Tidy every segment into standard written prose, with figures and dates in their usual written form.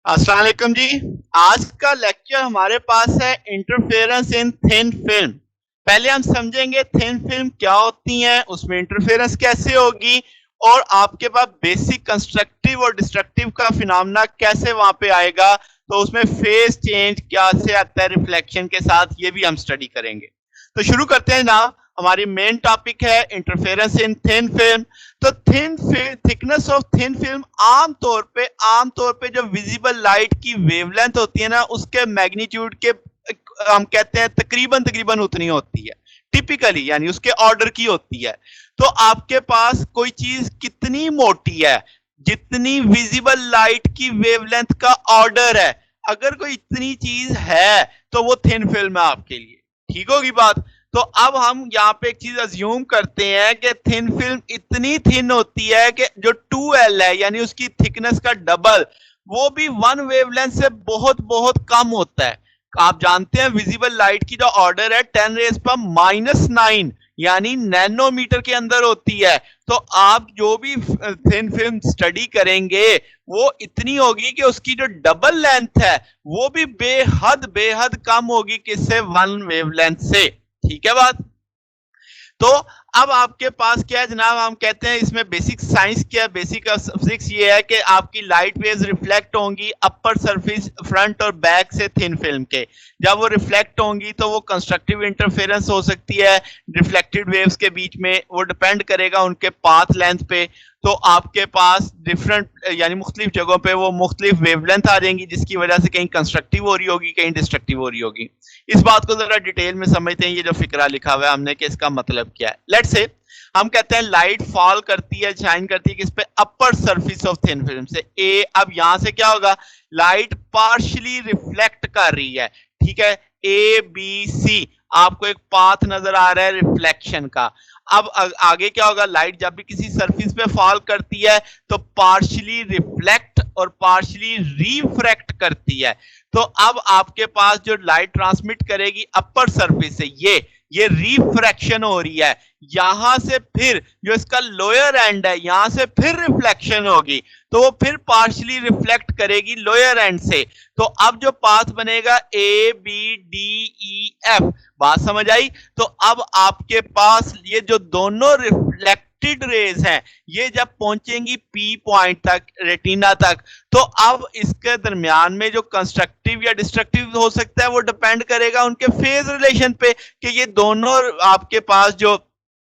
अस्सलाम वालेकुम जी। आज का लेक्चर हमारे पास है इंटरफेरेंस इन थिन फिल्म। पहले हम समझेंगे थिन फिल्म क्या होती हैं, उसमें इंटरफेरेंस कैसे होगी और आपके पास बेसिक कंस्ट्रक्टिव और डिस्ट्रक्टिव का फिनोमेना कैसे वहां पे आएगा। तो उसमें फेज चेंज क्या से आता है रिफ्लेक्शन के साथ, ये भी हम स्टडी करेंगे। तो शुरू करते हैं ना। हमारी मेन टॉपिक है इंटरफेरेंस इन थिन फिल्म। तो thin thickness of thin film आमतौर पे जो विजिबल लाइट की वेवलेंथ होती है ना, उसके मैग्नीट्यूड के हम कहते हैं तकरीबन तकरीबन उतनी होती है, टिपिकली यानी उसके ऑर्डर की होती है। तो आपके पास कोई चीज कितनी मोटी है, जितनी विजिबल लाइट की वेवलेंथ का ऑर्डर है, अगर कोई इतनी चीज है तो वो थिन फिल्म है आपके लिए। ठीक होगी बात। तो अब हम यहाँ पे एक चीज अज्यूम करते हैं कि थिन फिल्म इतनी थिन होती है कि जो 2L है यानी उसकी थिकनेस का डबल, वो भी वन वेवलेंथ से बहुत बहुत कम होता है। आप जानते हैं विजिबल लाइट की जो ऑर्डर है 10⁻⁻⁹ यानी नैनोमीटर के अंदर होती है। तो आप जो भी थिन फिल्म स्टडी करेंगे वो इतनी होगी कि उसकी जो डबल लेंथ है वो भी बेहद बेहद कम होगी किससे, वन वेवलेंथ से। ठीक है बात। तो अब आपके पास क्या है जनाब, हम कहते हैं इसमें बेसिक साइंस क्या है, बेसिक फिजिक्स ये है कि आपकी लाइट वेव्स रिफ्लेक्ट होंगी अपर सरफेस फ्रंट और बैक से थिन फिल्म के। जब वो रिफ्लेक्ट होंगी तो वो कंस्ट्रक्टिव इंटरफेरेंस हो सकती है रिफ्लेक्टेड वेव्स के बीच में, वो डिपेंड करेगा उनके पाथ लेंथ पे। तो आपके पास डिफरेंट यानी मुख्तलिफ जगहों पे वो मुख्तलिफ वेवलेंथ आ जाएंगी, जिसकी वजह से कहीं कंस्ट्रक्टिव हो रही होगी, कहीं डिस्ट्रक्टिव हो रही होगी। इस बात को जरा डिटेल में समझते हैं, ये जो फिक्रा लिखा हुआ है हमने कि इसका मतलब क्या है। लेट्स से हम कहते हैं लाइट फॉल करती है, शाइन करती है किस पे, upper surface of thin film से ए। अब यहां से क्या होगा, लाइट पार्शियली रिफ्लेक्ट कर रही है। ठीक है, ए बी सी आपको एक पाथ नजर आ रहा है रिफ्लेक्शन का। अब आगे क्या होगा, लाइट जब भी किसी सरफेस पे फॉल करती है तो पार्शियली रिफ्लेक्ट और पार्शियली रिफ्रैक्ट करती है। तो अब आपके पास जो लाइट ट्रांसमिट करेगी अपर सरफेस से, ये रिफ्रैक्शन हो रही है। यहां से फिर जो इसका लोअर एंड है, यहां से फिर रिफ्लेक्शन होगी, तो वो फिर पार्शियली रिफ्लेक्ट करेगी लोअर एंड से। तो अब जो पाथ बनेगा A B D E F, बात समझ आई। तो अब आपके पास ये जो दोनों रिफ्लेक्टेड रेज हैं, ये जब पहुंचेंगी पी पॉइंट तक, रेटिना तक, तो अब इसके दरमियान में जो कंस्ट्रक्टिव या डिस्ट्रक्टिव हो सकता है वो डिपेंड करेगा उनके फेज रिलेशन पे, कि ये दोनों आपके पास जो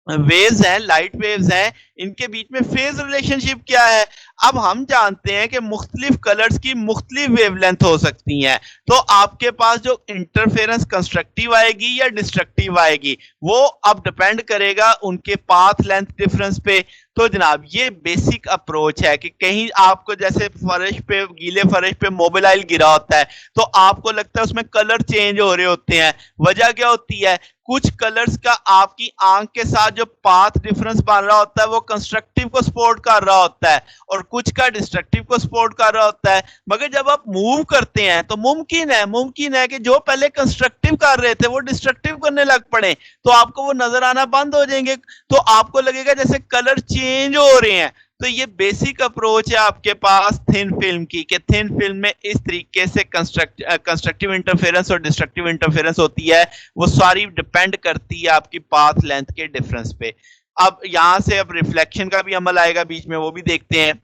वेव्स हैं, लाइट वेव्स हैं, इनके बीच में फेज रिलेशनशिप क्या है। अब हम जानते हैं कि मुख्तलिफ कलर्स की मुख्तलिफ वेवलेंथ हो सकती हैं। तो आपके पास जो इंटरफेरेंस कंस्ट्रक्टिव आएगी या डिस्ट्रक्टिव आएगी, वो अब डिपेंड करेगा उनके पाथ लेंथ डिफरेंस पे। तो जनाब ये बेसिक अप्रोच है कि कहीं आपको जैसे फर्श पे, गीले फर्श पे मोबाइल गिरा होता है, तो आपको लगता है उसमें कलर चेंज हो रहे होते हैं। वजह क्या होती है, कुछ कलर्स का आपकी आंख के साथ जो पाथ डिफरेंस बन रहा होता है वो कंस्ट्रक्टिव को सपोर्ट कर रहा होता है और कुछ का डिस्ट्रक्टिव को सपोर्ट कर रहा होता है। मगर जब आप मूव करते हैं तो मुमकिन है कि जो पहले कंस्ट्रक्टिव कर रहे थे वो डिस्ट्रक्टिव करने लग पड़े, तो आपको वो नजर आना बंद हो जाएंगे। तो आपको लगेगा जैसे कलर चेंज हो रहे हैं। तो ये बेसिक अप्रोच है आपके पास थिन फिल्म की, कि थिन फिल्म में इस तरीके से कंस्ट्रक्टिव इंटरफेरेंस और डिस्ट्रक्टिव इंटरफेरेंस होती है। वो सारी डिपेंड करती है आपकी पाथ लेंथ के डिफरेंस पे। अब यहां से अब रिफ्लेक्शन का भी अमल आएगा बीच में, वो भी देखते हैं।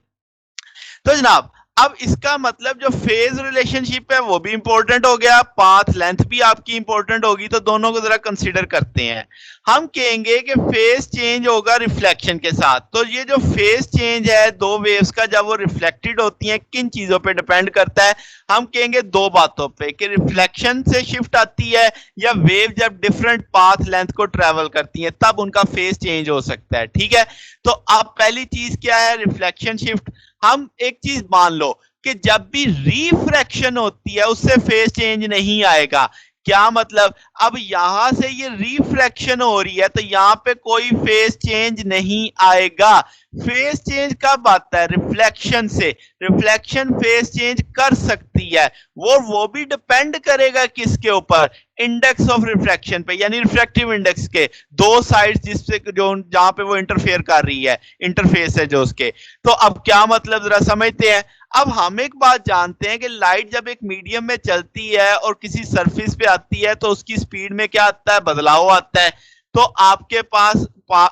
तो जनाब अब इसका मतलब जो फेज रिलेशनशिप है वो भी इंपॉर्टेंट हो गया, पाथ लेंथ भी आपकी इंपॉर्टेंट होगी। तो दोनों को जरा कंसीडर करते हैं। हम कहेंगे कि फेज चेंज होगा रिफ्लेक्शन के साथ। तो ये जो फेज चेंज है दो वेव्स का, जब वो रिफ्लेक्टेड होती हैं, किन चीजों पे डिपेंड करता है, हम कहेंगे दो बातों पे, कि रिफ्लेक्शन से शिफ्ट आती है या वेव जब डिफरेंट पाथ लेंथ को ट्रेवल करती है तब उनका फेज चेंज हो सकता है। ठीक है, तो अब पहली चीज क्या है, रिफ्लेक्शन शिफ्ट। हम एक चीज मान लो कि जब भी रिफ्रैक्शन होती है उससे फेज चेंज नहीं आएगा। क्या मतलब, अब यहां से ये रिफ्रैक्शन हो रही है तो यहां पे कोई फेज चेंज नहीं आएगा। फेज चेंज कब आता है, रिफ्लेक्शन से। रिफ्लेक्शन फेज चेंज कर सकती है, वो भी डिपेंड करेगा किसके ऊपर, इंडेक्स ऑफ रिफ्रैक्शन पे, यानी रिफ्रैक्टिव इंडेक्स के दो साइड्स जिससे जो जहां पे वो इंटरफेयर कर रही है, इंटरफेस है जो उसके। तो अब क्या मतलब जरा समझते हैं। अब हम एक बात जानते हैं कि लाइट जब एक मीडियम में चलती है और किसी सरफेस पे आती है तो उसकी स्पीड में क्या आता है, बदलाव आता है। तो आपके पास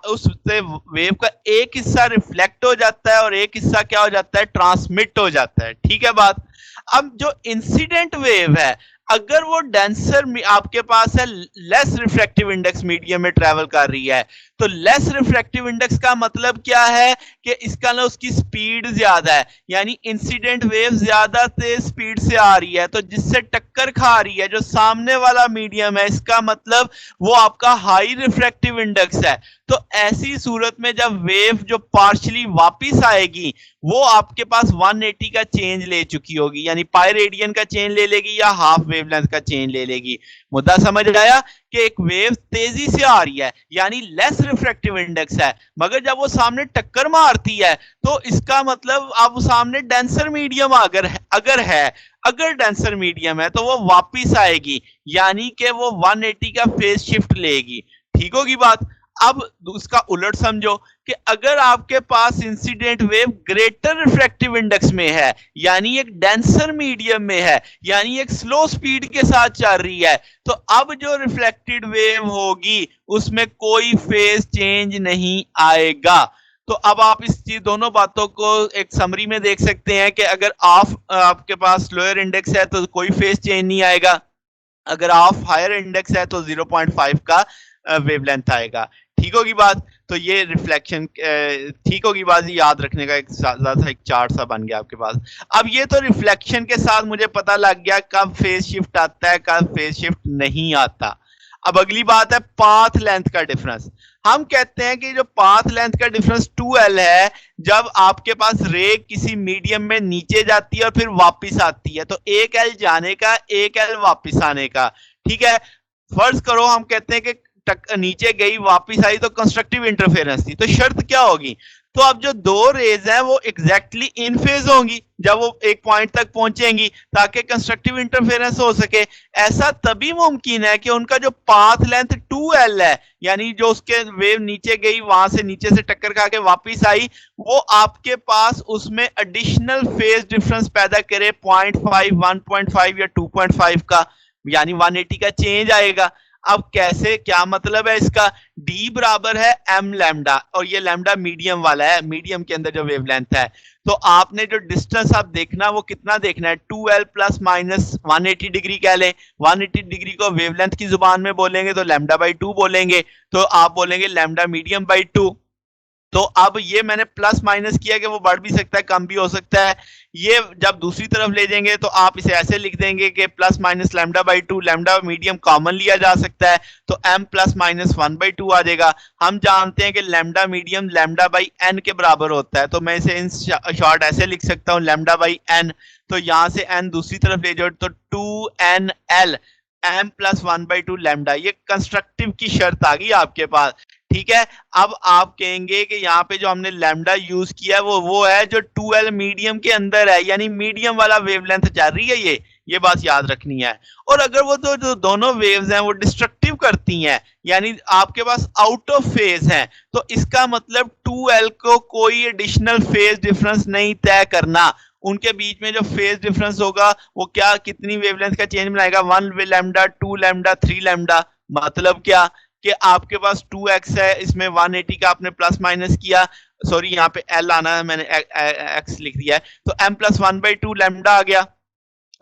उससे वेव का एक हिस्सा रिफ्लेक्ट हो जाता है और एक हिस्सा क्या हो जाता है, ट्रांसमिट हो जाता है। ठीक है बात। अब जो इंसिडेंट वेव है, अगर वो डेंसर आपके पास है, लेस रिफ्रैक्टिव इंडेक्स मीडियम में ट्रेवल कर रही है, तो लेस रिफ्रैक्टिव इंडेक्स का मतलब क्या है कि इसका ना उसकी स्पीड ज्यादा है, यानी इंसिडेंट वेव ज्यादा तेज स्पीड से आ रही है, तो जिससे टक्कर खा रही है जो सामने वाला मीडियम है, इसका मतलब वो आपका हाई रिफ्रैक्टिव इंडेक्स है। तो ऐसी सूरत में जब वेव जो पार्शियली वापस आएगी, वो आपके पास 180 का चेंज ले चुकी होगी, यानी पाई रेडियन का चेंज ले लेगी या हाफ वेवलेंथ का चेंज ले लेगी। मुद्दा समझ आया कि एक वेव तेजी से आ रही है यानी लेस रिफ्रैक्टिव इंडेक्स है, मगर जब वो सामने टक्कर मारती है तो इसका मतलब अब सामने डेंसर मीडियम अगर डेंसर मीडियम है तो वो वापस आएगी, यानी कि वो 180 का फेज शिफ्ट लेगी। ठीक होगी बात। अब उसका उलट समझो कि अगर आपके पास incident wave greater refractive index में है, यानी एक डेंसर मीडियम में है, यानी एक स्लो स्पीड के साथ चल रही है, तो अब जो रिफ्लेक्टेड वेव होगी उसमें कोई फेज चेंज नहीं आएगा। तो अब आप इस चीज दोनों बातों को एक समरी में देख सकते हैं कि अगर आपके पास लोअर इंडेक्स है तो कोई फेज चेंज नहीं आएगा, अगर ऑफ हायर इंडेक्स है तो 0.5 का वेवलेंथ आएगा। ठीक होगी बात। तो ये रिफ्लेक्शन ठीक होगी बात, याद रखने का एक चार्ट सा बन गया आपके पास। अब ये तो रिफ्लेक्शन के साथ मुझे पता लग गया कब फेज शिफ्ट आता है, कब फेज शिफ्ट नहीं आता। अब अगली बात है पाथ लेंथ का डिफरेंस। हम कहते हैं कि जो पाथ लेंथ का डिफरेंस 2l है, जब आपके पास रे किसी मीडियम में नीचे जाती है और फिर वापस आती है, तो 1l जाने का 1l वापस आने का। ठीक है। फर्ज करो हम कहते हैं कि नीचे गई वापस आई तो कंस्ट्रक्टिव इंटरफेरेंस थी, तो शर्त क्या होगी, तो अब जो दो रेज हैं वो एग्जैक्टली इन फेज होंगी जब वो एक पॉइंट तक पहुंचेंगी ताकि कंस्ट्रक्टिव इंटरफेरेंस हो सके। ऐसा तभी मुमकिन है कि उनका जो पाथ लेंथ 2l है, यानी जो उसके वेव नीचे गई वहां से नीचे से टक्कर खा के वापिस आई, वो आपके पास उसमें एडिशनल फेज डिफरेंस पैदा करे 0.5, 1.5 या 2.5 का, यानी 180 का चेंज आएगा। अब कैसे, क्या मतलब है इसका, d बराबर है m लैम्डा, और ये लैम्डा मीडियम वाला है, मीडियम के अंदर जो वेवलेंथ है। तो आपने जो डिस्टेंस आप देखना वो कितना देखना है, 2l प्लस माइनस 180 डिग्री कह लें। 180 डिग्री को वेवलेंथ की जुबान में बोलेंगे तो लैम्डा बाई 2 बोलेंगे, तो आप बोलेंगे लैम्डा मीडियम बाई 2। तो अब ये मैंने प्लस माइनस किया कि वो बढ़ भी सकता है कम भी हो सकता है। ये जब दूसरी तरफ ले जाएंगे तो आप इसे ऐसे लिख देंगे कि plus minus lambda by 2, lambda medium common लिया जा सकता है तो m प्लस माइनस 1 बाई 2 आ जाएगा। हम जानते हैं कि lambda medium lambda by n के बराबर होता है, तो मैं इसे इन शॉर्ट ऐसे लिख सकता हूँ लैम्डा बाई n। तो यहां से n दूसरी तरफ ले जाओ तो 2nl m plus 1 by 2 lambda, ये कंस्ट्रक्टिव की शर्त आ गई आपके पास। ठीक है। अब आप कहेंगे कि यहाँ पे जो हमने लैम्डा यूज किया है वो है जो 2l मीडियम के अंदर है, यानी मीडियम वाला वेवलेंथ चल रही है ये बात याद रखनी है। और अगर वो जो दोनों वेव्स हैं वो डिस्ट्रक्टिव करती हैं, यानी आपके पास आउट ऑफ फेज हैं, तो इसका मतलब 2l को कोई एडिशनल फेज डिफरेंस नहीं तय करना, उनके बीच में जो फेज डिफरेंस होगा वो क्या, कितनी वेवलेंथ का चेंज बनाएगा, 1 लैम्डा, 2 लैम्डा, 3 लैम्डा। मतलब क्या कि आपके पास 2x है, इसमें 180 का आपने प्लस माइनस किया, सॉरी यहाँ पे l आना है, मैंने x लिख दिया है, तो m प्लस 1 बाई 2 लैम्डा आ गया।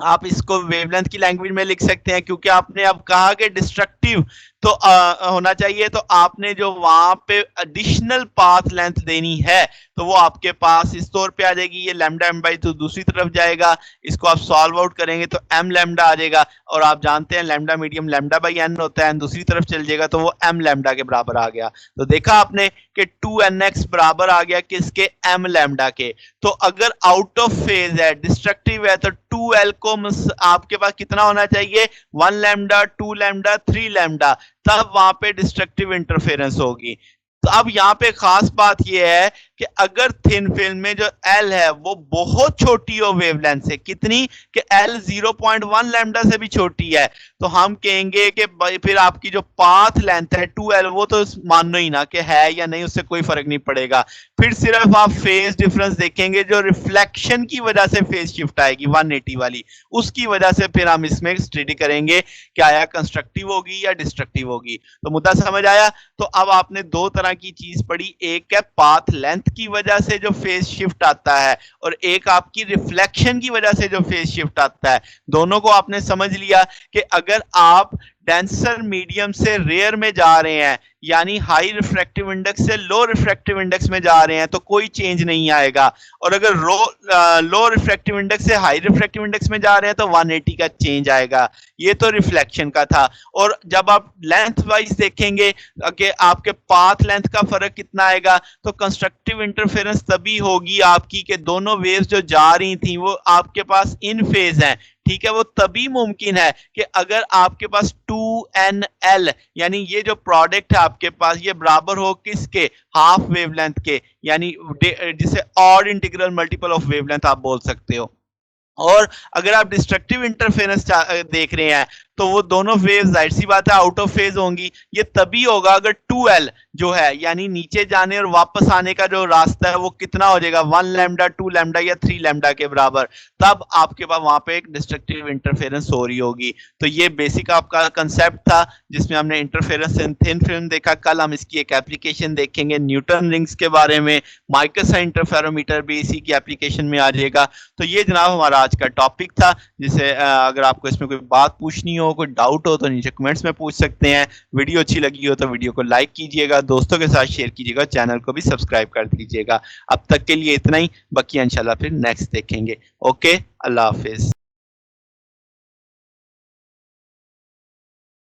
आप इसको वेवलेंथ की लैंग्वेज में लिख सकते हैं, क्योंकि आपने अब कहा कि डिस्ट्रक्टिव तो होना चाहिए, तो आपने जो वहां पे एडिशनल पाथ लेंथ देनी है तो वो आपके पास इस तौर पे आ जाएगी, ये लैम्डा m बाई 2 दूसरी तरफ जाएगा, इसको आप सॉल्व आउट करेंगे तो m लैम्डा आ जाएगा, और आप जानते हैं lambda medium lambda by n होता है, दूसरी तरफ चल जाएगा तो वो m लैम्डा के बराबर आ गया। तो देखा आपने कि 2nx बराबर आ गया किसके, m लैम्डा के। तो अगर आउट ऑफ फेज है, डिस्ट्रक्टिव है, तो 2l को आपके पास कितना होना चाहिए, 1 लैम्डा, 2 लैम्डा, 3 लैम्डा, तब वहां पे डिस्ट्रक्टिव इंटरफेरेंस होगी। तो अब यहाँ पे खास बात यह है कि अगर थिन फिल्म में जो एल है वो बहुत छोटी हो वेवलेंथ से, कितनी कि एल 0.1 लैम्डा से भी छोटी है, तो हम कहेंगे कि फिर आपकी जो पाथ लेंथ है 2l वो तो मानो ही ना कि है या नहीं, उससे कोई फर्क नहीं पड़ेगा। फिर सिर्फ आप फेज डिफरेंस देखेंगे, जो रिफ्लेक्शन की वजह से फेज शिफ्ट आएगी 180 वाली, उसकी वजह से फिर हम इसमें स्टडी करेंगे क्या या कंस्ट्रक्टिव होगी या डिस्ट्रक्टिव होगी। तो मुद्दा समझ आया। तो अब आपने दो तरह की चीज पढ़ी, एक है पाथ लेंथ की वजह से जो फेज शिफ्ट आता है और एक आपकी रिफ्लेक्शन की वजह से जो फेज शिफ्ट आता है। दोनों को आपने समझ लिया कि अगर आप डेंसर मीडियम से रेयर में जा रहे हैं, यानी हाई रिफ्रैक्टिव इंडेक्स से लो रिफ्रैक्टिव इंडेक्स में जा रहे हैं, तो कोई चेंज नहीं आएगा। और अगर लो रिफ्रैक्टिव इंडेक्स से हाई रिफ्रैक्टिव इंडेक्स में जा रहे हैं तो 180 का चेंज आएगा। ये तो रिफ्लेक्शन का था। और जब आप लेंथ वाइज देखेंगे कि आपके पाथ लेंथ का फर्क कितना आएगा, तो कंस्ट्रक्टिव इंटरफेरेंस तभी होगी आपकी कि दोनों वेव्स जो जा रही थी वो आपके पास इन फेज हैं, ठीक है। वो तभी मुमकिन है कि अगर आपके पास 2nl यानी ये जो प्रोडक्ट है आपके पास ये बराबर हो किसके, हाफ वेवलेंथ के, यानी जिसे odd integral multiple of wavelength आप बोल सकते हो। और अगर आप डिस्ट्रक्टिव इंटरफेरेंस देख रहे हैं तो वो दोनों वेव्स जाहिर सी बात है आउट ऑफ फेज होंगी। ये तभी होगा अगर 2l जो है यानी नीचे जाने और वापस आने का जो रास्ता है वो कितना हो जाएगा, 1 लैम्डा 2 लैम्डा या 3 लैम्डा के बराबर, तब आपके पास वहां पे एक डिस्ट्रक्टिव इंटरफेरेंस हो रही होगी। तो ये बेसिक आपका कंसेप्ट था जिसमें हमने इंटरफेरेंस इन थिन फिल्म देखा। कल हम इसकी एक एप्लीकेशन देखेंगे न्यूटन रिंग्स के बारे में, माइक्रोसा इंटरफेरोमीटर भी इसी की एप्लीकेशन में आ जाएगा। तो ये जनाब हमारा आज का टॉपिक था, जिसे अगर आपको इसमें कोई बात पूछनी हो, कोई डाउट हो तो नीचे कमेंट्स में पूछ सकते हैं। वीडियो अच्छी लगी हो तो वीडियो को लाइक कीजिएगा, दोस्तों के साथ शेयर कीजिएगा, चैनल को भी सब्सक्राइब कर दीजिएगा। अब तक के लिए इतना ही, बाकी इंशाल्लाह फिर नेक्स्ट देखेंगे। ओके, अल्लाह हाफिज।